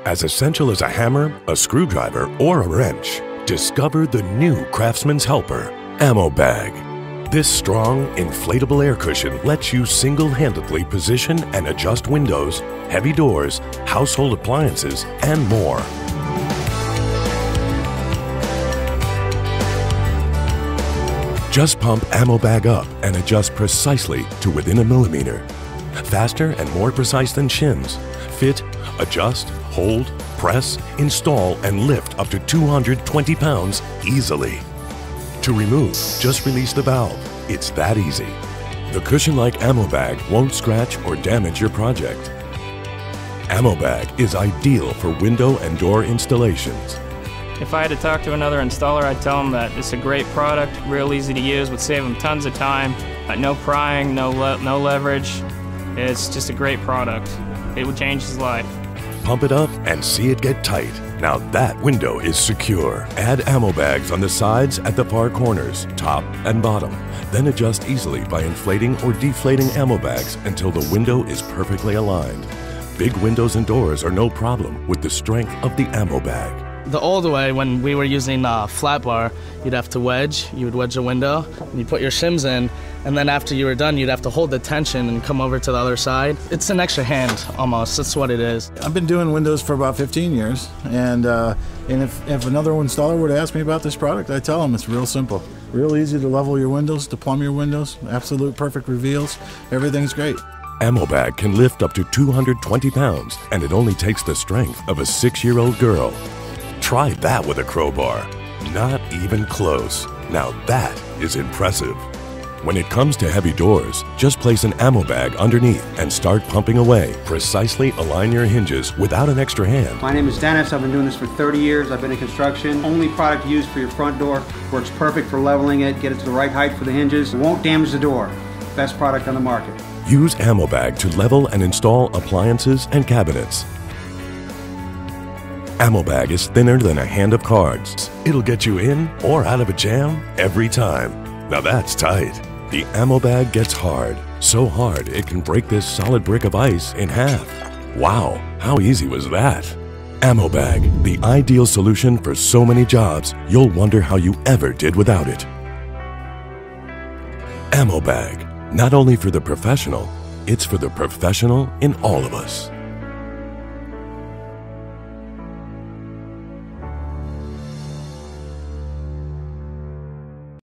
As essential as a hammer, a screwdriver, or a wrench, discover the new Craftsman's Helper, Amo-bag. This strong, inflatable air cushion lets you single-handedly position and adjust windows, heavy doors, household appliances, and more. Just pump Amo-bag up and adjust precisely to within a millimeter. Faster and more precise than shims. Fit, adjust, hold, press, install, and lift up to 220 pounds easily. To remove, just release the valve. It's that easy. The cushion-like Amo-bag won't scratch or damage your project. Amo-bag is ideal for window and door installations. If I had to talk to another installer, I'd tell them that it's a great product, real easy to use, would save them tons of time, no prying, no leverage. It's just a great product. It would change his life. Pump it up and see it get tight. Now that window is secure. Add Amo-bags on the sides at the far corners, top and bottom. Then adjust easily by inflating or deflating Amo-bags until the window is perfectly aligned. Big windows and doors are no problem with the strength of the Amo-bag. The old way, when we were using flat bar, you'd have to wedge. You would wedge a window, and you put your shims in, and then after you were done, you'd have to hold the tension and come over to the other side. It's an extra hand, almost. That's what it is. I've been doing windows for about 15 years, and if another installer were to ask me about this product, I tell them it's real simple. Real easy to level your windows, to plumb your windows, absolute perfect reveals. Everything's great. Amo-bag can lift up to 220 pounds, and it only takes the strength of a 6-year-old girl. Try that with a crowbar. Not even close. Now that is impressive. When it comes to heavy doors, just place an Amo-bag underneath and start pumping away. Precisely align your hinges without an extra hand. My name is Dennis. I've been doing this for 30 years. I've been in construction. Only product used for your front door. Works perfect for leveling it, get it to the right height for the hinges. It won't damage the door. Best product on the market. Use Amo-bag to level and install appliances and cabinets. Amo-bag is thinner than a hand of cards. It'll get you in or out of a jam every time. Now that's tight. The Amo-bag gets hard. So hard it can break this solid brick of ice in half. Wow, how easy was that? Amo-bag, the ideal solution for so many jobs, you'll wonder how you ever did without it. Amo-bag, not only for the professional, it's for the professional in all of us.